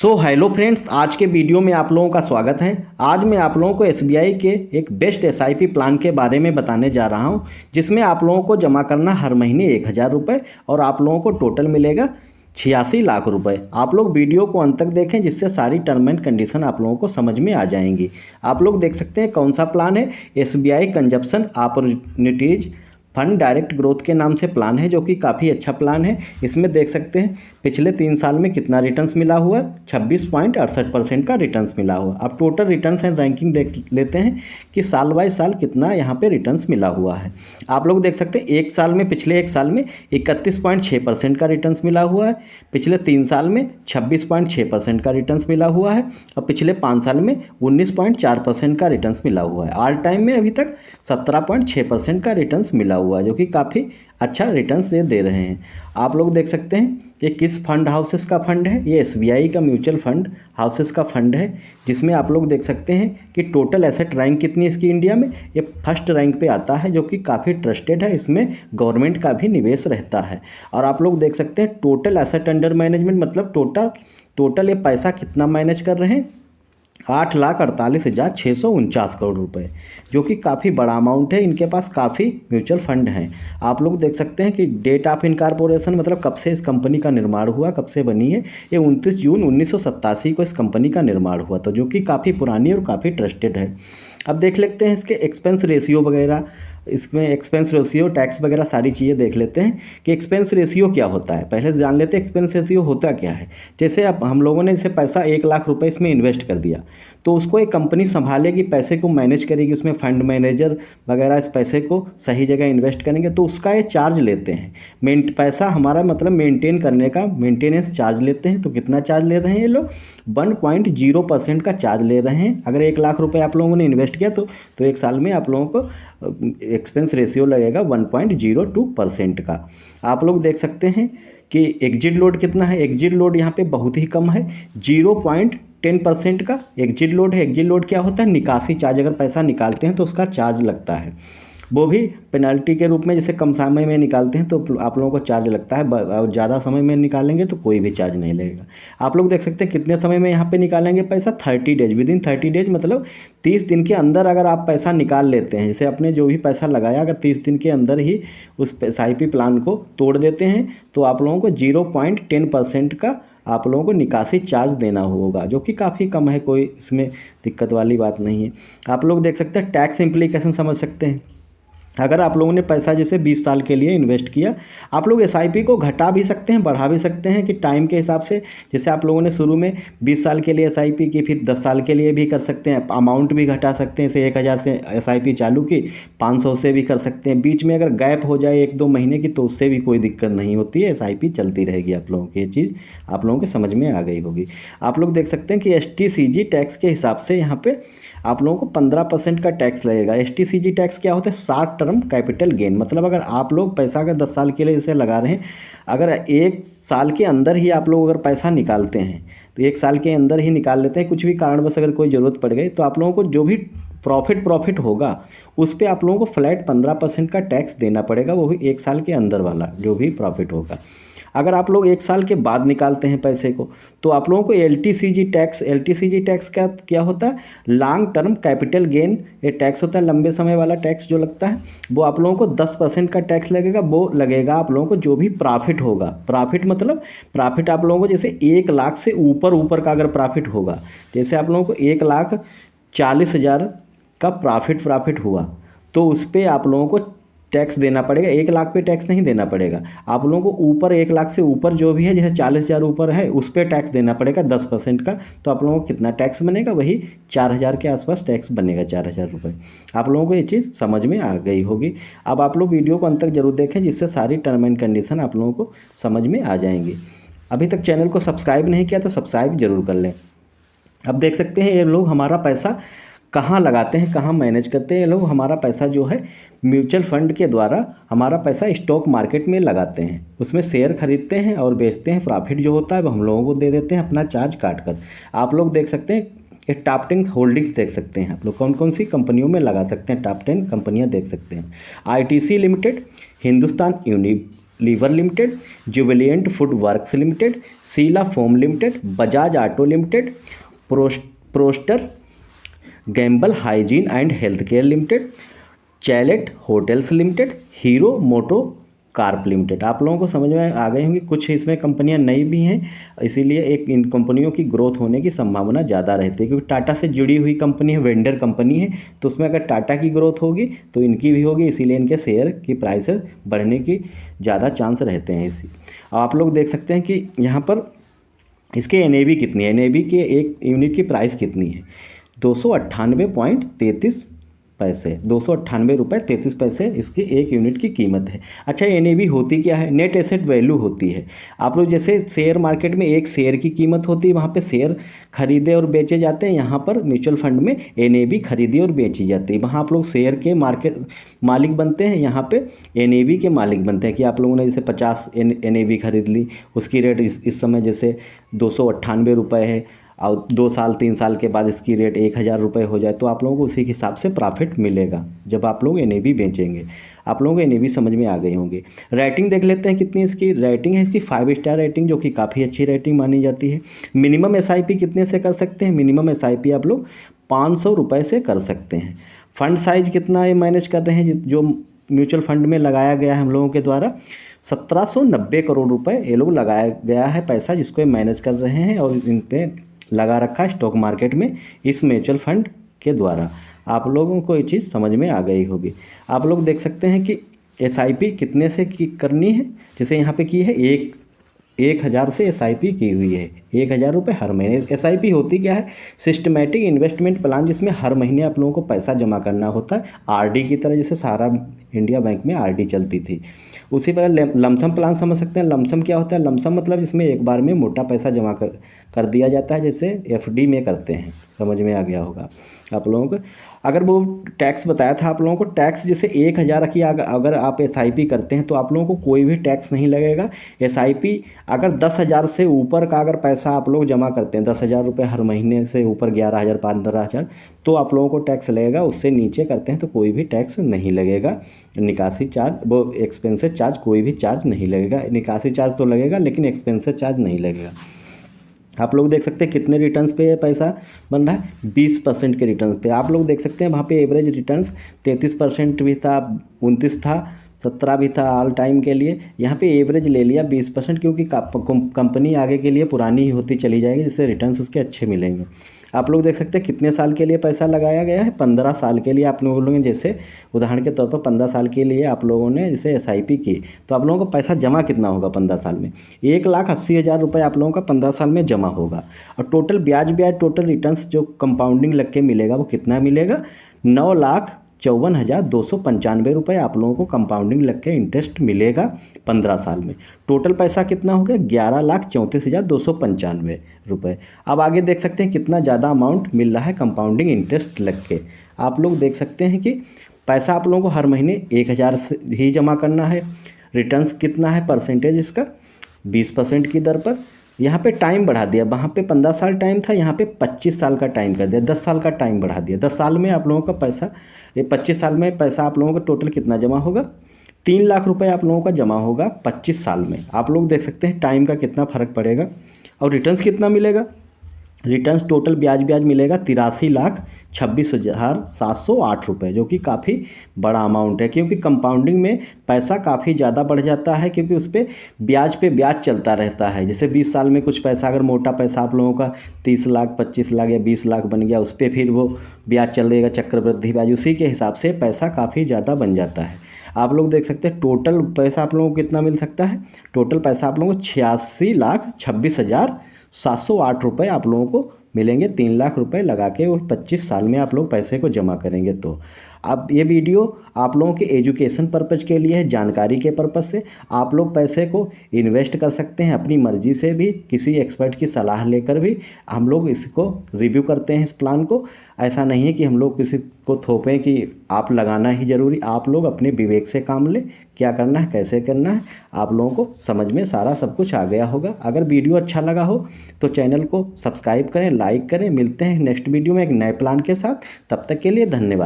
Hello friends, आज के video में आप लोगों का स्वागत है। आज मैं आप लोगों को एसबीआई के एक बेस्ट एसआईपी प्लान के बारे में बताने जा रहा हूं, जिसमें आप लोगों को जमा करना हर महीने 1000 रुपये और आप लोगों को टोटल मिलेगा 86 लाख रुपए। आप लोग वीडियो को अंत तक देखें, जिससे सारी टर्म एंड कंडीशन आप लोगों को समझ में आ जाएंगी। आप लोग देख सकते हैं कौन सा प्लान है। SBI consumption opportunities fund direct growth के नाम से प्लान है, जो कि काफ़ी अच्छा प्लान है। इसमें देख सकते हैं पिछले 3 साल में कितना रिटर्न्स मिला हुआ है, 26.68% का रिटर्न्स मिला हुआ। अब टोटल रिटर्न्स एंड रैंकिंग देख लेते हैं कि साल बाय साल कितना यहाँ पे रिटर्न्स मिला हुआ है। आप लोग देख सकते हैं एक साल में, पिछले एक साल में 31.6% का रिटर्न्स मिला हुआ है, पिछले 3 साल में 26.6% का रिटर्न्स मिला हुआ है और पिछले 5 साल में 19.4% का रिटर्न्स मिला हुआ है। ऑल टाइम में अभी तक 17.6% का रिटर्न्स मिला हुआ है, जो कि काफ़ी अच्छा रिटर्न्स दे रहे हैं। आप लोग देख सकते हैं ये किस फंड हाउसेस का फंड है। ये एसबीआई का म्यूचुअल फंड हाउसेस का फंड है, जिसमें आप लोग देख सकते हैं कि टोटल एसेट रैंक कितनी है इसकी इंडिया में। ये फर्स्ट रैंक पे आता है, जो कि काफ़ी ट्रस्टेड है। इसमें गवर्नमेंट का भी निवेश रहता है। और आप लोग देख सकते हैं टोटल एसेट अंडर मैनेजमेंट, मतलब टोटल ये पैसा कितना मैनेज कर रहे हैं, 8,48,649 करोड़ रुपए, जो कि काफ़ी बड़ा अमाउंट है। इनके पास काफ़ी म्यूचुअल फंड हैं। आप लोग देख सकते हैं कि डेट ऑफ इनकॉर्पोरेशन, मतलब कब से इस कंपनी का निर्माण हुआ, कब से बनी है। ये 29 जून 1987 को इस कंपनी का निर्माण हुआ था, जो कि काफ़ी पुरानी और काफ़ी ट्रस्टेड है। अब देख लेते हैं इसके एक्सपेंस रेशियो वगैरह, इसमें एक्सपेंस रेशियो, टैक्स वगैरह सारी चीज़ें देख लेते हैं कि एक्सपेंस रेशियो क्या होता है। पहले जान लेते हैं एक्सपेंस रेशियो होता क्या है। जैसे अब हम लोगों ने इसे पैसा 1 लाख रुपए इसमें इन्वेस्ट कर दिया, तो उसको एक कंपनी संभालेगी, पैसे को मैनेज करेगी, उसमें फंड मैनेजर वगैरह इस पैसे को सही जगह इन्वेस्ट करेंगे, तो उसका ये चार्ज लेते हैं। पैसा हमारा मतलब मेंटेन करने का मेंटेनेंस चार्ज लेते हैं। तो कितना चार्ज ले रहे हैं ये लोग, 1.0% का चार्ज ले रहे हैं। अगर 1 लाख रुपए आप लोगों ने इन्वेस्ट किया तो एक साल में आप लोगों को एक्सपेंस रेशियो लगेगा 1.02% का। आप लोग देख सकते हैं कि एग्जिट लोड कितना है। एग्जिट लोड यहाँ पे बहुत ही कम है, 0.10% का एग्जिट लोड है। एग्जिट लोड क्या होता है, निकासी चार्ज। अगर पैसा निकालते हैं तो उसका चार्ज लगता है, वो भी पेनल्टी के रूप में। जैसे कम समय में निकालते हैं तो आप लोगों को चार्ज लगता है, और ज़्यादा समय में निकालेंगे तो कोई भी चार्ज नहीं लगेगा। आप लोग देख सकते हैं कितने समय में यहाँ पे निकालेंगे पैसा, 30 डेज, विदिन 30 डेज, मतलब 30 दिन के अंदर अगर आप पैसा निकाल लेते हैं। जैसे आपने जो भी पैसा लगाया, अगर 30 दिन के अंदर ही उस SIP प्लान को तोड़ देते हैं, तो आप लोगों को 0.10% का आप लोगों को निकासी चार्ज देना होगा, जो कि काफ़ी कम है, कोई इसमें दिक्कत वाली बात नहीं है। आप लोग देख सकते हैं टैक्स इम्प्लीकेशन समझ सकते हैं। अगर आप लोगों ने पैसा जैसे 20 साल के लिए इन्वेस्ट किया, आप लोग SIP को घटा भी सकते हैं, बढ़ा भी सकते हैं कि टाइम के हिसाब से। जैसे आप लोगों ने शुरू में 20 साल के लिए SIP की, फिर 10 साल के लिए भी कर सकते हैं। अमाउंट भी घटा सकते हैं, जैसे 1000 से SIP चालू की, 500 से भी कर सकते हैं। बीच में अगर गैप हो जाए 1-2 महीने की, तो उससे भी कोई दिक्कत नहीं होती है, SIP चलती रहेगी आप लोगों की। ये चीज़ आप लोगों के समझ में आ गई होगी। आप लोग देख सकते हैं कि STCG टैक्स के हिसाब से यहाँ पे आप लोगों को 15% का टैक्स लगेगा। STCG टैक्स क्या होता है, शॉर्ट टर्म कैपिटल गेन। मतलब अगर आप लोग पैसा अगर 10 साल के लिए इसे लगा रहे हैं, अगर 1 साल के अंदर ही आप लोग अगर पैसा निकालते हैं, तो 1 साल के अंदर ही निकाल लेते हैं, कुछ भी कारणवश अगर कोई ज़रूरत पड़ गई, तो आप लोगों को जो भी प्रॉफिट होगा उस पर आप लोगों को फ्लैट 15% का टैक्स देना पड़ेगा, वो भी 1 साल के अंदर वाला जो भी प्रॉफिट होगा। अगर आप लोग 1 साल के बाद निकालते हैं पैसे को, तो आप लोगों को LTCG टैक्स क्या होता है, लॉन्ग टर्म कैपिटल गेन। ये टैक्स होता है लंबे समय वाला टैक्स जो लगता है, वो आप लोगों को 10% का टैक्स लगेगा। वो लगेगा आप लोगों को जो भी प्रॉफिट होगा। प्रॉफिट मतलब प्रॉफिट आप लोगों को जैसे 1 लाख से ऊपर का अगर प्रॉफिट होगा, जैसे आप लोगों को 1,40,000 का प्रॉफिट हुआ, तो उस पर आप लोगों को टैक्स देना पड़ेगा। 1 लाख पे टैक्स नहीं देना पड़ेगा। आप लोगों को ऊपर 1 लाख से ऊपर जो भी है, जैसे 40,000 ऊपर है, उस पर टैक्स देना पड़ेगा 10% का। तो आप लोगों को कितना टैक्स बनेगा, वही 4,000 के आसपास टैक्स बनेगा, 4,000 रुपये। आप लोगों को ये चीज़ समझ में आ गई होगी। अब आप लोग वीडियो को अंत तक जरूर देखें, जिससे सारी टर्म एंड कंडीशन आप लोगों को समझ में आ जाएंगी। अभी तक चैनल को सब्सक्राइब नहीं किया तो सब्सक्राइब जरूर कर लें। अब देख सकते हैं ये लोग हमारा पैसा कहाँ लगाते हैं, कहाँ मैनेज करते हैं। ये लोग हमारा पैसा जो है म्यूचुअल फंड के द्वारा हमारा पैसा स्टॉक मार्केट में लगाते हैं, उसमें शेयर खरीदते हैं और बेचते हैं। प्रॉफिट जो होता है वो हम लोगों को दे देते हैं अपना चार्ज काट कर। आप लोग देख सकते हैं ये टॉप 10 होल्डिंग्स देख सकते हैं। आप लोग कौन कौन सी कंपनियों में लगा सकते हैं, टॉप 10 कंपनियां देख सकते हैं। ITC Limited, Hindustan Lever Limited, Jubilant Food Works Limited, Sheela Foam Limited, Bajaj Auto Limited, Procter Gamble Hygiene and Health Care Limited, Chalet Hotels Limited, Hero MotoCorp Limited. आप लोगों को समझ में आ गई होंगी। कुछ इसमें कंपनियां नई भी हैं, इसीलिए एक इन कंपनियों की ग्रोथ होने की संभावना ज़्यादा रहती है, क्योंकि टाटा से जुड़ी हुई कंपनी है, वेंडर कंपनी है, तो उसमें अगर टाटा की ग्रोथ होगी तो इनकी भी होगी, इसीलिए इनके शेयर की प्राइसेस बढ़ने की ज़्यादा चांस रहते हैं। इसी आप लोग देख सकते हैं कि यहाँ पर इसके एनएवी कितनी है, एनएवी के एक यूनिट की प्राइस कितनी है, 298.33 पैसे, 298 रुपये 33 पैसे इसकी एक यूनिट की कीमत है। अच्छा, एनएवी होती क्या है? नेट एसेट वैल्यू होती है। आप लोग जैसे शेयर मार्केट में एक शेयर की कीमत होती है, वहाँ पे शेयर खरीदे और बेचे जाते हैं, यहाँ पर म्यूचुअल फंड में एनएवी खरीदी और बेची जाती है। वहाँ आप लोग शेयर के मार्केट मालिक बनते हैं, यहाँ पे एनएवी के मालिक बनते हैं। कि आप लोगों ने जैसे 50 एनएवी खरीद ली, उसकी रेट इस समय जैसे 298 रुपये है, और 2 साल 3 साल के बाद इसकी रेट 1000 रुपये हो जाए, तो आप लोगों को उसी के हिसाब से प्रॉफिट मिलेगा जब आप लोग एनएवी बेचेंगे। आप लोगों को एनएवी समझ में आ गई होंगी। रेटिंग देख लेते हैं कितनी इसकी रेटिंग है। इसकी 5 स्टार रेटिंग, जो कि काफ़ी अच्छी रेटिंग मानी जाती है। मिनिमम एसआईपी कितने से कर सकते हैं? मिनिमम एसआईपी आप लोग 500 रुपये से कर सकते हैं। फंड साइज कितना ये मैनेज कर रहे हैं, जो म्यूचुअल फंड में लगाया गया है हम लोगों के द्वारा, 1790 करोड़ रुपए ये लोग लगाया गया है पैसा, जिसको ये मैनेज कर रहे हैं और इन पे लगा रखा है स्टॉक मार्केट में इस म्यूचुअल फंड के द्वारा। आप लोगों को ये चीज़ समझ में आ गई होगी। आप लोग देख सकते हैं कि एसआईपी कितने से करनी है। जैसे यहाँ पे की है 1000 से एसआईपी की हुई है, 1000 रुपये हर महीने। एसआईपी होती क्या है? सिस्टमेटिक इन्वेस्टमेंट प्लान, जिसमें हर महीने आप लोगों को पैसा जमा करना होता है, आरडी की तरह, जैसे सहारा इंडिया बैंक में आरडी चलती थी। उसी तरह लमसम प्लान समझ सकते हैं। लमसम क्या होता है? लमसम मतलब इसमें एक बार में मोटा पैसा जमा कर दिया जाता है, जैसे एफडी में करते हैं। समझ में आ गया होगा आप लोगों को। अगर वो टैक्स बताया था आप लोगों को, टैक्स जैसे 1000 की अगर आप एसआईपी करते हैं तो आप लोगों को कोई भी टैक्स नहीं लगेगा। एसआईपी अगर 10,000 से ऊपर का अगर पैसा आप लोग जमा करते हैं, 10,000 रुपये हर महीने से ऊपर, 11,000 15,000, तो आप लोगों को टैक्स लगेगा। उससे नीचे करते हैं तो कोई भी टैक्स नहीं लगेगा। निकासी चार्ज, वो एक्सपेंसेस चार्ज, कोई भी चार्ज नहीं लगेगा। निकासी चार्ज तो लगेगा, लेकिन एक्सपेंसेस चार्ज नहीं लगेगा। आप लोग देख सकते हैं कितने रिटर्न्स पे ये पैसा बन रहा है, 20% के रिटर्न्स पे। आप लोग देख सकते हैं वहाँ पे एवरेज रिटर्न्स 33% भी था, 29 था, 17 भी था ऑल टाइम के लिए। यहाँ पे एवरेज ले लिया 20%, क्योंकि कंपनी आगे के लिए पुरानी ही होती चली जाएगी, जिससे रिटर्न्स उसके अच्छे मिलेंगे। आप लोग देख सकते हैं कितने साल के लिए पैसा लगाया गया है, 15 साल के लिए। आप लोगों ने जैसे उदाहरण के तौर पर 15 साल के लिए आप लोगों ने जैसे एसआईपी की, तो आप लोगों को पैसा जमा कितना होगा 15 साल में? 1,80,000 रुपये आप लोगों का 15 साल में जमा होगा। और टोटल ब्याज टोटल रिटर्न्स जो कंपाउंडिंग लग के मिलेगा, वो कितना मिलेगा? 9,54,295 रुपये आप लोगों को कंपाउंडिंग लग के इंटरेस्ट मिलेगा 15 साल में। टोटल पैसा कितना हो गया? 11,34,295 रुपये। अब आगे देख सकते हैं कितना ज़्यादा अमाउंट मिल रहा है कंपाउंडिंग इंटरेस्ट लग के। आप लोग देख सकते हैं कि पैसा आप लोगों को हर महीने 1,000 से ही जमा करना है। रिटर्न्स कितना है परसेंटेज इसका? 20% की दर पर। यहाँ पे टाइम बढ़ा दिया, वहाँ पे 15 साल टाइम था, यहाँ पे 25 साल का टाइम कर दिया, 10 साल का टाइम बढ़ा दिया। 10 साल में आप लोगों का पैसा, ये 25 साल में पैसा आप लोगों का टोटल कितना जमा होगा? 3 लाख रुपए आप लोगों का जमा होगा 25 साल में। आप लोग देख सकते हैं टाइम का कितना फ़र्क पड़ेगा। और रिटर्न्स कितना मिलेगा? रिटर्न्स टोटल ब्याज मिलेगा 83,26,708 रुपये, जो कि काफ़ी बड़ा अमाउंट है। क्योंकि कंपाउंडिंग में पैसा काफ़ी ज़्यादा बढ़ जाता है, क्योंकि उस पर ब्याज पे ब्याज चलता रहता है। जैसे 20 साल में कुछ पैसा, अगर मोटा पैसा आप लोगों का 30 लाख 25 लाख या 20 लाख बन गया, उस पर फिर वो ब्याज चलेगा, चक्रवृद्धि ब्याज, उसी के हिसाब से पैसा काफ़ी ज़्यादा बन जाता है। आप लोग देख सकते हैं टोटल पैसा आप लोगों को कितना मिल सकता है। टोटल पैसा आप लोगों को 86,26,708 रुपये आप लोगों को मिलेंगे। 3 लाख रुपए लगा के वो 25 साल में आप लोग पैसे को जमा करेंगे। तो अब ये वीडियो आप लोगों के एजुकेशन पर्पज़ के लिए है, जानकारी के पर्पज़ से। आप लोग पैसे को इन्वेस्ट कर सकते हैं अपनी मर्ज़ी से भी, किसी एक्सपर्ट की सलाह लेकर भी। हम लोग इसको रिव्यू करते हैं, इस प्लान को। ऐसा नहीं है कि हम लोग किसी को थोपें कि आप लगाना ही ज़रूरी। आप लोग अपने विवेक से काम लें, क्या करना है, कैसे करना है, आप लोगों को समझ में सारा सब कुछ आ गया होगा। अगर वीडियो अच्छा लगा हो तो चैनल को सब्सक्राइब करें, लाइक करें। मिलते हैं नेक्स्ट वीडियो में एक नए प्लान के साथ। तब तक के लिए धन्यवाद।